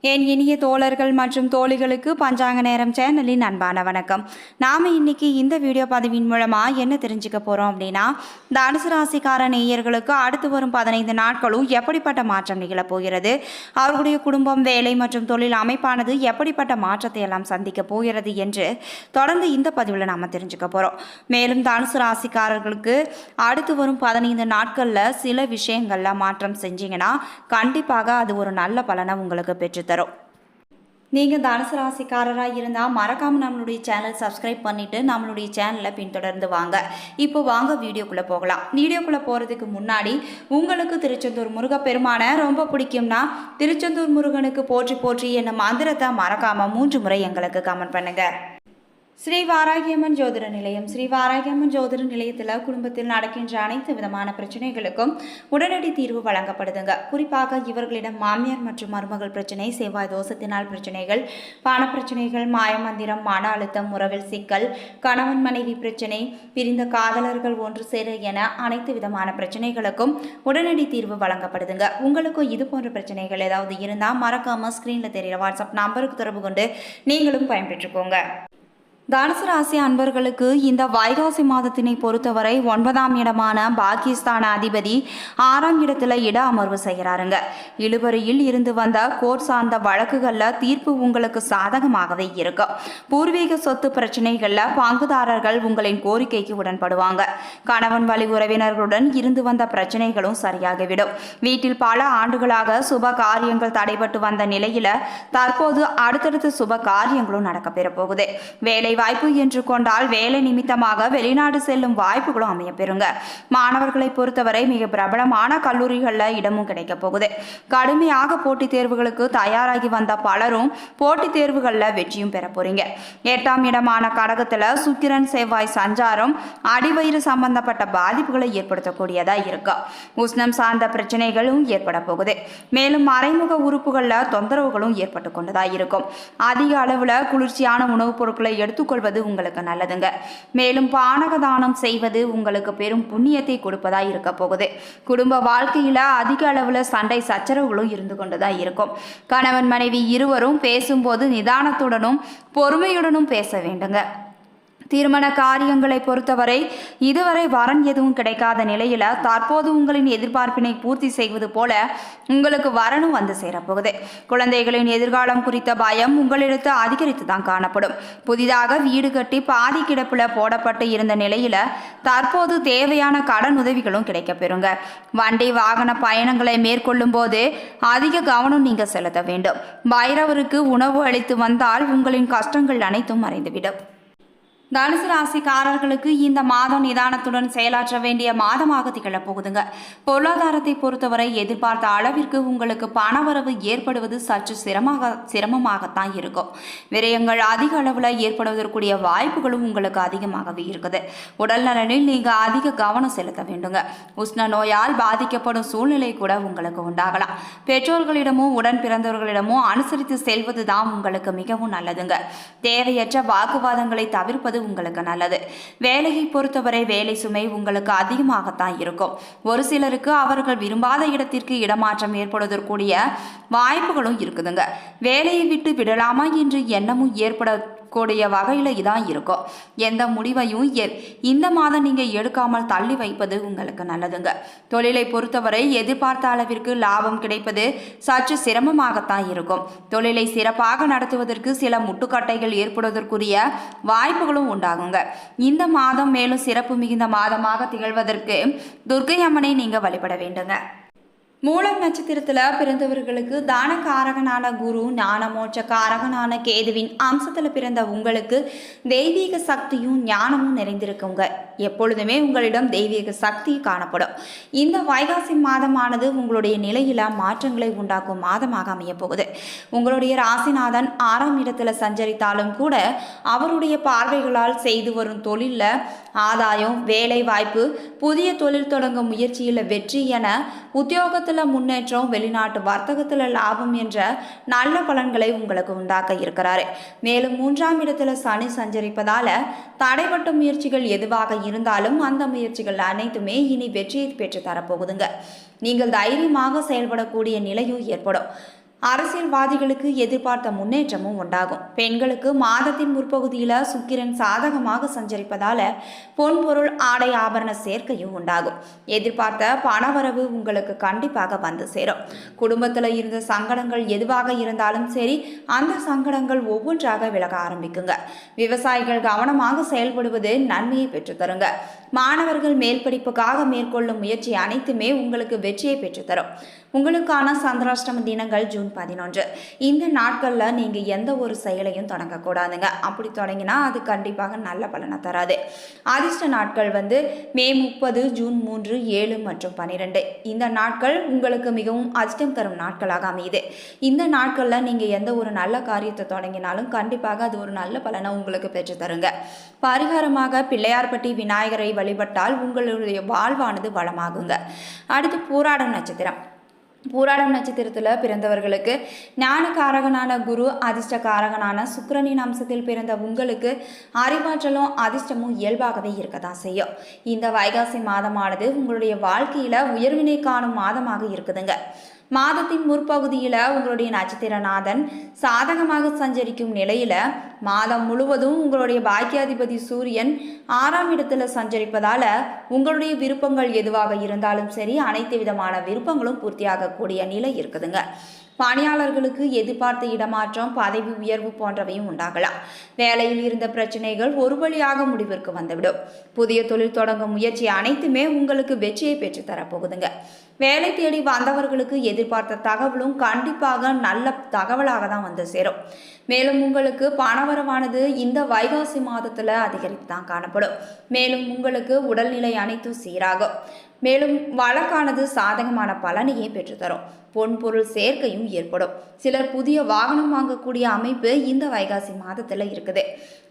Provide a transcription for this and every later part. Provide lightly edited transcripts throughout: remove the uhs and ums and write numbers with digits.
என் இனிய தோழர்கள் மற்றும் தோழிகளுக்கு பஞ்சாங்க நேரம் சேனலின் அன்பான வணக்கம். நாம் இன்னைக்கு இந்த வீடியோ பதிவின் மூலமாக என்ன தெரிஞ்சுக்க போகிறோம் அப்படின்னா, தனுசு ராசிக்கார நேயர்களுக்கு அடுத்து வரும் 15 நாட்களும் எப்படிப்பட்ட மாற்றம் நிகழப்போகிறது, அவர்களுடைய குடும்பம், வேலை மற்றும் தொழில் அமைப்பானது எப்படிப்பட்ட மாற்றத்தை எல்லாம் சந்திக்க போகிறது என்று தொடர்ந்து இந்த பதிவில் நாம் தெரிஞ்சுக்க போகிறோம். மேலும் தனுசு ராசிக்காரர்களுக்கு அடுத்து வரும் 15 நாட்களில் சில விஷயங்களில் மாற்றம் செஞ்சீங்கன்னா கண்டிப்பாக அது ஒரு நல்ல பலனை உங்களுக்கு பெற்றுத்தரும். நீங்கள் தனுசு ராசிக்காரராக இருந்தால் மறக்காமல் நம்மளுடைய சேனல் சப்ஸ்கிரைப் பண்ணிவிட்டு நம்மளுடைய சேனலை பின்தொடர்ந்து வாங்க. இப்போ வாங்க வீடியோக்குள்ளே போகலாம். வீடியோக்குள்ளே போகிறதுக்கு முன்னாடி உங்களுக்கு திருச்செந்தூர் முருகப்பெருமானை ரொம்ப பிடிக்கும்னா திருச்செந்தூர் முருகனுக்கு போற்றி போற்றி என்ன மந்திரத்தை மறக்காமல் 3 முறை எங்களுக்கு கமெண்ட் பண்ணுங்கள். ஸ்ரீ வாராகியம்மன் ஜோதிட நிலையம். ஸ்ரீ வாராகியம்மன் ஜோதிட நிலையத்தில் குடும்பத்தில் நடக்கின்ற அனைத்து விதமான பிரச்சனைகளுக்கும் உடனடி தீர்வு வழங்கப்படுதுங்க. குறிப்பாக இவர்களிடம் மாமியார் மற்றும் மருமகள் பிரச்சனை, செவ்வாய் தோஷத்தினால் பிரச்சனைகள், பண பிரச்சனைகள், மாயமந்திரம், மன அழுத்தம், உறவில் சிக்கல், கணவன் மனைவி பிரச்சனை, பிரிந்த காதலர்கள் ஒன்று சேர என அனைத்து விதமான பிரச்சனைகளுக்கும் உடனடி தீர்வு வழங்கப்படுதுங்க. உங்களுக்கும் இது போன்ற பிரச்சனைகள் ஏதாவது இருந்தால் மறக்காம ஸ்கிரீனில் தெரிகிற வாட்ஸ்அப் நம்பருக்கு தொடர்பு கொண்டு நீங்களும் பயன்பெற்றுக்கோங்க. தனுசு ராசி அன்பர்களுக்கு இந்த வைகாசி மாதத்தினை பொறுத்தவரை 9ஆம் இடமான பாகிஸ்தான அதிபதி 6ஆம் இடத்துல இட அமர்வு செய்கிறாருங்க. இழுபறியில் இருந்து வந்த கோர்ட் சார்ந்த வழக்குகளில் தீர்ப்பு உங்களுக்கு சாதகமாகவே இருக்கும். பூர்வீக சொத்து பிரச்சனைகளில் பங்குதாரர்கள் உங்களின் கோரிக்கைக்கு உடன்படுவாங்க. கணவன் வழி உறவினர்களுடன் இருந்து வந்த பிரச்சனைகளும் சரியாகிவிடும். வீட்டில் பல ஆண்டுகளாக சுப காரியங்கள் தடைபட்டு வந்த நிலையில தற்போது அடுத்தடுத்து சுப காரியங்களும் நடக்கப்பெற போகுது. வேலை வாய்ப்பு என்று கொண்டால் வேலை நிமித்தமாக வெளிநாடு செல்லும் வாய்ப்புகளும் அமைய பெறுங்க. மாணவர்களை பொறுத்தவரை மிக பிரபலமான கல்லூரிகளில் இடமும் கிடைக்க போகுது. கடுமையாக போட்டித் தேர்வுகளுக்கு தயாராகி வந்த பலரும் போட்டித் தேர்வுகளில் வெற்றியும் பெற போறீங்க. 8ஆம் இடமான கடகத்தில் சுக்கிரன் செவ்வாய் சஞ்சாரம் அடிவயிறு சம்பந்தப்பட்ட பாதிப்புகளை ஏற்படுத்தக்கூடியதா இருக்கு. உஷ்ணம் சார்ந்த பிரச்சனைகளும் ஏற்பட போகுது. மேலும் மறைமுக உறுப்புகளில் தொந்தரவுகளும் ஏற்பட்டு கொண்டதா இருக்கும். அதிக அளவில் குளிர்ச்சியான உணவுப் பொருட்களை எடுத்துக்கொள்வது உங்களுக்கு நல்லதுங்க. மேலும் பானகதானம் செய்வது உங்களுக்கு பெரும் புண்ணியத்தை கொடுப்பதா இருக்க போகுது. குடும்ப வாழ்க்கையில அதிக அளவுல சண்டை சச்சரவுகளும் இருந்து கொண்டுதான் இருக்கும். கணவன் மனைவி இருவரும் பேசும்போது நிதானத்துடனும் பொறுமையுடனும் பேச வேண்டுங்க. திருமண காரியங்களை பொறுத்தவரை இதுவரை வரன் எதுவும் கிடைக்காத நிலையில தற்போது உங்களின் எதிர்பார்ப்பினை பூர்த்தி செய்வது போல உங்களுக்கு வரனும் வந்து சேரப்போகுது. குழந்தைகளின் எதிர்காலம் குறித்த பயம் உங்களிடத்து அதிகரித்து தான் காணப்படும். புதிதாக வீடு கட்டி பாதி கிடப்புல போடப்பட்டு இருந்த நிலையில தற்போது தேவையான கடன் உதவிகளும் கிடைக்க பெறுங்க. வண்டி வாகன பயணங்களை மேற்கொள்ளும் போது அதிக கவனம் நீங்க செலுத்த வேண்டும். பைரவருக்கு உணவு அளித்து வந்தால் உங்களின் கஷ்டங்கள் அனைத்தும் மறைந்துவிடும். தனுசு ராசிக்காரர்களுக்கு இந்த மாதம் நிதானத்துடன் செயலாற்ற வேண்டிய மாதமாக திகழப் போகுதுங்க. பொருளாதாரத்தை பொறுத்தவரை எதிர்பார்த்த அளவிற்கு உங்களுக்கு பணவரவு ஏற்படுவது சற்று சிரமமாகத்தான் இருக்கும். விரயங்கள் அதிக அளவில் ஏற்படுவதற்குரிய வாய்ப்புகளும் உங்களுக்கு அதிகமாகவே இருக்குது. உடல் நலனில் நீங்கள் அதிக கவனம் செலுத்த வேண்டுங்க. உஷ்ண நோயால் பாதிக்கப்படும் சூழ்நிலை கூட உங்களுக்கு உண்டாகலாம். பெற்றோர்களிடமும் உடன் பிறந்தவர்களிடமும் அனுசரித்து செல்வது தான் உங்களுக்கு மிகவும் நல்லதுங்க. தேவையற்ற வாக்குவாதங்களை தவிர்ப்பது உங்களுக்கு நல்லது. வேலையை பொறுத்தவரை வேலை சுமை உங்களுக்கு அதிகமாகத்தான் இருக்கும். ஒரு சிலருக்கு அவர்கள் விரும்பாத இடத்திற்கு இடமாற்றம் ஏற்படுவதற்குரிய வாய்ப்புகளும் இருக்குதுங்க. வேலையை விட்டு விடலாமா என்று எண்ணமும் ஏற்படக்கூடிய வகையில் இதான் இருக்கும். எந்த முடிவையும் இந்த மாதம் நீங்கள் எடுக்காமல் தள்ளி வைப்பது உங்களுக்கு நல்லதுங்க. தொழிலை பொறுத்தவரை எதிர்பார்த்த அளவிற்கு லாபம் கிடைப்பது சற்று சிரமமாகத்தான் இருக்கும். தொழிலை சிறப்பாக நடத்துவதற்கு சில முட்டுக்கட்டைகள் ஏற்படுவதற்குரிய வாய்ப்புகளும் உண்டாகுங்க. இந்த மாதம் மேலும் சிறப்பு மிகுந்த மாதமாக திகழ்வதற்கு துர்க்கை அம்மனை நீங்க வழிபட வேண்டுங்க. மூலம் நட்சத்திரத்தில் பிறந்தவர்களுக்கு தானகாரகனான குரு, ஞானமோட்ச காரகனான கேதுவின் அம்சத்தில் பிறந்த உங்களுக்கு தெய்வீக சக்தியும் ஞானமும் நிறைந்திருக்குங்க. எப்பொழுதுமே உங்களிடம் தெய்வீக சக்தி காணப்படும். இந்த வைகாசி மாதமானது உங்களுடைய நிலையில மாற்றங்களை உண்டாக்கும் மாதமாக அமைய போகுது. உங்களுடைய ராசிநாதன் 6ஆம் இடத்துல சஞ்சரித்தாலும் கூட அவருடைய பார்வைகளால் செய்து வரும் தொழிலில் ஆதாயம், வேலை வாய்ப்பு, புதிய தொழில் தொடங்கும் முயற்சியில் வெற்றி என உத்தியோகத்தில் முன்னேற்றம், வெளிநாட்டு வர்த்தகத்தில் லாபம் என்ற நல்ல பலன்களை உங்களுக்கு உண்டாக்க இருக்கிறாரு. மேலும் 3ஆம் இடத்துல சனி சஞ்சரிப்பதால தடைப்பட்ட முயற்சிகள் எதுவாக இருந்தாலும் அந்த முயற்சிகள் அனைத்துமே இனி வெற்றியை பெற்று தரப்போகுதுங்க. நீங்கள் தைரியமாக செயல்படக்கூடிய நிலையும் ஏற்படும். அரசியல்வாதிகளுக்கு எதிர்பார்த்த முன்னேற்றமும் உண்டாகும். பெண்களுக்கு மாதத்தின் முற்பகுதியில் சுக்கிரன் சாதகமாக சஞ்சரிப்பதால பொன்பொருள் ஆடை ஆபரண சேர்க்கையும் உண்டாகும். எதிர்பார்த்த பணவரவு உங்களுக்கு கண்டிப்பாக வந்து சேரும். குடும்பத்தில் இருந்த சங்கடங்கள் எதுவாக இருந்தாலும் சரி, அந்த சங்கடங்கள் ஒவ்வொன்றாக விலக ஆரம்பிக்குங்க. விவசாயிகள் கவனமாக செயல்படுவது நன்மையை பெற்றுத்தருங்க. மாணவர்கள் மேல் படிப்புக்காக மேற்கொள்ளும் முயற்சி அனைத்துமே உங்களுக்கு வெற்றியை பெற்றுத்தரும். உங்களுக்கான சந்திராஷ்டம தினங்கள் ஜூன் 11. இந்த நாட்களில் நீங்கள் எந்த ஒரு செயலையும் தொடங்கக்கூடாதுங்க. அப்படி தொடங்கினா அது கண்டிப்பாக நல்ல பலனை தராது. அதிர்ஷ்ட நாட்கள் மே 30, ஜூன் 3, 7 மற்றும் 12. இந்த நாட்கள் உங்களுக்கு மிகவும் அதிர்ஷ்டம் தரும் நாட்களாக அமையுது. இந்த நாட்களில் நீங்கள் எந்த ஒரு நல்ல காரியத்தை தொடங்கினாலும் கண்டிப்பாக அது ஒரு நல்ல பலனை உங்களுக்கு பெற்று தருங்க. பரிகாரமாக பிள்ளையார்பட்டி விநாயகரை வழிபட்டால் உங்களுடைய வாழ்வானது வளமாகுங்க. அடுத்து பூராடம் நட்சத்திரம். பூராடம் நட்சத்திரத்தில் பிறந்தவர்களுக்கு ஞானகாரகனான குரு, அதிர்ஷ்டகாரகனான சுக்கிரனின் அம்சத்தில் பிறந்த உங்களுக்கு அறிவாற்றலும் அதிர்ஷ்டமும் இயல்பாகவே இருக்கதான் செய்யும். இந்த வைகாசி மாதமானது உங்களுடைய வாழ்க்கையில் உயர்வினை காணும் மாதமாக இருக்குதுங்க. மாதத்தின் முற்பகுதியில் உங்களுடைய நட்சத்திரநாதன் சாதகமாக சஞ்சரிக்கும் நிலையில் மாதம் முழுவதும் உங்களுடைய பாக்கியாதிபதி சூரியன் 6ஆம் இடத்துல சஞ்சரிப்பதால் உங்களுடைய விருப்பங்கள் எதுவாக இருந்தாலும் சரி, அனைத்து விதமான விருப்பங்களும் பூர்த்தியாகக்கூடிய நிலை இருக்குதுங்க. பணியாளர்களுக்கு எதிர்பார்த்த இடமாற்றம், பதவி உயர்வு போன்றவையும் உண்டாகலாம். வேலையில் இருந்த பிரச்சனைகள் ஒரு வழியாக முடிவிற்கு வந்துவிடும். புதிய தொழில் தொடங்கும் முயற்சி அனைத்துமே உங்களுக்கு வெற்றியை பெற்று தரப்போகுதுங்க. வேலை தேடி வந்தவர்களுக்கு எதிர்பார்த்த தகவலும் கண்டிப்பாக நல்ல தகவலாக தான் வந்து சேரும். மேலும் உங்களுக்கு பணவரவானது இந்த வைகாசி மாதத்தில் அதிகரித்து தான் காணப்படும். மேலும் உங்களுக்கு உடல்நிலை அனைத்தும் சீராகும். மேலும் வழக்கானது சாதகமான பலனையே பெற்றுத்தரும். பொன்பொருள் சேர்க்கையும் ஏற்படும். சிலர் புதிய வாகனம் வாங்கக்கூடிய அமைப்பு இந்த வைகாசி மாதத்தில் இருக்குது.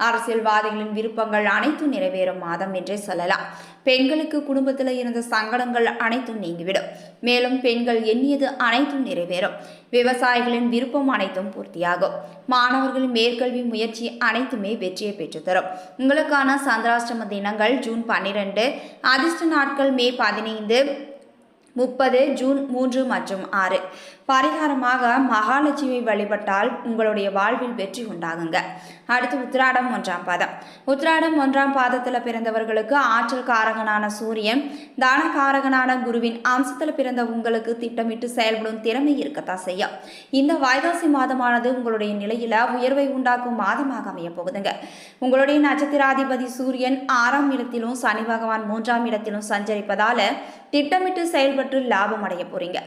அரசியல்வாதிகளின் விருப்பங்கள் அனைத்தும் நிறைவேறும் மாதம் என்றே சொல்லலாம். பெண்களுக்கு குடும்பத்தில் இருந்த சங்கடங்கள் அனைத்தும் நீங்கிவிடும். மேலும் பெண்கள் எண்ணியது அனைத்தும் நிறைவேறும். விவசாயிகளின் விருப்பம் அனைத்தும் பூர்த்தியாகும். மாணவர்களின் மேற்கல்வி முயற்சி அனைத்துமே வெற்றியை பெற்றுத்தரும். உங்களுக்கான சந்திராஷ்டம தினங்கள் ஜூன் 12. அதிர்ஷ்ட நாட்கள் மே 15, 30, ஜூன் 3 மற்றும் 6. பரிகாரமாக மகாலட்சுமி வழிபட்டால் உங்களுடைய வாழ்வில் வெற்றி உண்டாகுங்க. அடுத்து உத்திராடம் 1ஆம் பாதம். உத்திராடம் 1ஆம் பாதத்தில் பிறந்தவர்களுக்கு ஆற்றல் காரகனான சூரியன், தானகாரகனான குருவின் அம்சத்தில் பிறந்த உங்களுக்கு திட்டமிட்டு செயல்படும் திறமை இருக்கத்தான் செய்யும். இந்த வைகாசி மாதமானது உங்களுடைய நிலையில உயர்வை உண்டாக்கும் மாதமாக அமைய போகுதுங்க. உங்களுடைய நட்சத்திராதிபதி சூரியன் 6ஆம் இடத்திலும் சனி பகவான் 3ஆம் இடத்திலும் சஞ்சரிப்பதால திட்டமிட்டு செயல்பட்டு லாபம் அடைய போறீங்க.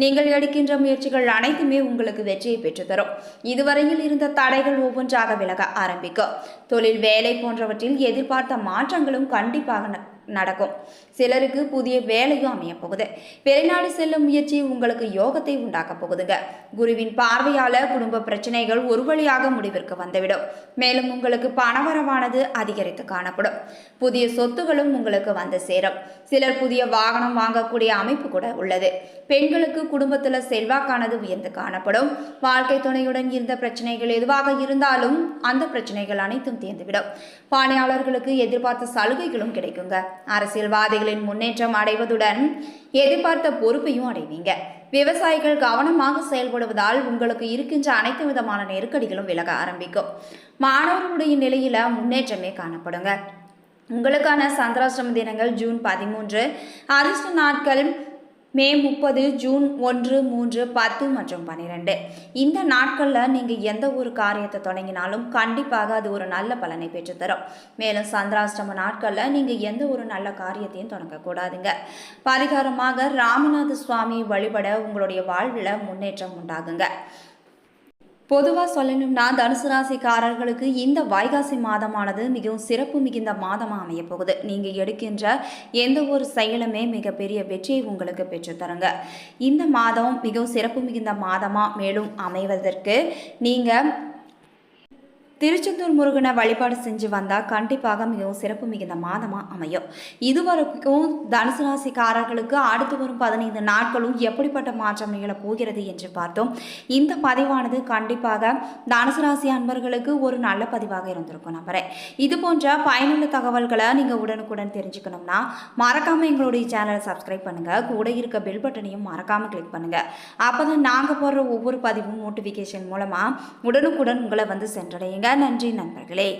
நீங்கள் எடுக்கின்ற முயற்சிகள் அனைத்துமே உங்களுக்கு வெற்றியை பெற்றுத்தரும். இதுவரையில் இருந்த தடைகள் ஒவ்வொன்றாக விலக ஆரம்பிக்கும். தொழில், வேலை போன்றவற்றில் எதிர்பார்த்த மாற்றங்களும் கண்டிப்பாக நடக்கும். சிலருக்கு புதிய வேலையும் அமைய போகுது. வெளிநாடு செல்லும் முயற்சி உங்களுக்கு யோகத்தை உண்டாக்க போகுதுங்க. குருவின் பார்வையால குடும்ப பிரச்சனைகள் ஒரு வழியாக முடிவிற்கு வந்துவிடும். மேலும் உங்களுக்கு பணவரவானது அதிகரித்து காணப்படும். புதிய சொத்துகளும் உங்களுக்கு வந்து சேரும். சிலர் புதிய வாகனம் வாங்கக்கூடிய அமைப்பு கூட உள்ளது. பெண்களுக்கு குடும்பத்தில் செல்வாக்கானது உயர்ந்து காணப்படும். வாழ்க்கை துணையுடன் இருந்த பிரச்சனைகள் எதுவாக இருந்தாலும் அந்த பிரச்சனைகள் அனைத்தும் தீர்ந்துவிடும். பணியாளர்களுக்கு எதிர்பார்த்த சலுகைகளும் கிடைக்குங்க. அரசியல்வாதிகளின் முன்னேற்றம் அடைவதுடன் எதிர்பார்த்த பொறுப்பையும் அடைவீங்க. விவசாயிகள் கவனமாக செயல்படுவதால் உங்களுக்கு இருக்கின்ற அனைத்து விதமான நெருக்கடிகளும் விலக ஆரம்பிக்கும். மாணவர்களுடைய நிலையில முன்னேற்றமே காணப்படுங்க. உங்களுக்கான சந்திராஷ்டம தினங்கள் ஜூன் 13. அதிர்ஷ்ட நாட்கள் மே 30, ஜூன் 1, 3, 10 மற்றும் 12. இந்த நாட்களில் நீங்கள் எந்த ஒரு காரியத்தை தொடங்கினாலும் கண்டிப்பாக அது ஒரு நல்ல பலனை பெற்றுத்தரும். மேலும் சந்திராஷ்டம நாட்களில் நீங்கள் எந்த ஒரு நல்ல காரியத்தையும் தொடங்கக்கூடாதுங்க. பரிகாரமாக ராமநாத சுவாமி வழிபட உங்களுடைய வாழ்வில் முன்னேற்றம் உண்டாகுங்க. பொதுவாக சொல்லணும்னா தனுசு ராசிக்காரர்களுக்கு இந்த வைகாசி மாதமானது மிகவும் சிறப்பு மிகுந்த மாதமாக அமைய போகுது. நீங்கள் எடுக்கின்ற எந்த ஒரு செயலுமே மிகப்பெரிய வெற்றியை உங்களுக்கு பெற்றுத்தருங்க. இந்த மாதம் மிகவும் சிறப்பு மிகுந்த மாதமாக மேலும் அமைவதற்கு நீங்கள் திருச்செந்தூர் முருகனை வழிபாடு செஞ்சு வந்தால் கண்டிப்பாக மிகவும் சிறப்பு மிகுந்த மாதமாக அமையும். இதுவரைக்கும் தனுசு ராசிக்காரர்களுக்கு அடுத்து வரும் 15 நாட்களும் எப்படிப்பட்ட மாற்றம் நிகழப் போகிறது என்று பார்த்தோம். இந்த பதிவானது கண்டிப்பாக தனுசு ராசி அன்பர்களுக்கு ஒரு நல்ல பதிவாக இருந்திருக்கும் நம்புறேன். இது போன்ற பயனுள்ள தகவல்களை நீங்கள் உடனுக்குடன் தெரிஞ்சுக்கணும்னா மறக்காமல் எங்களுடைய சேனலை சப்ஸ்கிரைப் பண்ணுங்கள். கூட இருக்க பெல் பட்டனையும் மறக்காமல் கிளிக் பண்ணுங்கள். அப்போ தான் நாங்கள் போடுற ஒவ்வொரு பதிவும் நோட்டிஃபிகேஷன் மூலமாக உடனுக்குடன் உங்களை வந்து சென்றடையுங்க. நன்றி நண்பர்களே.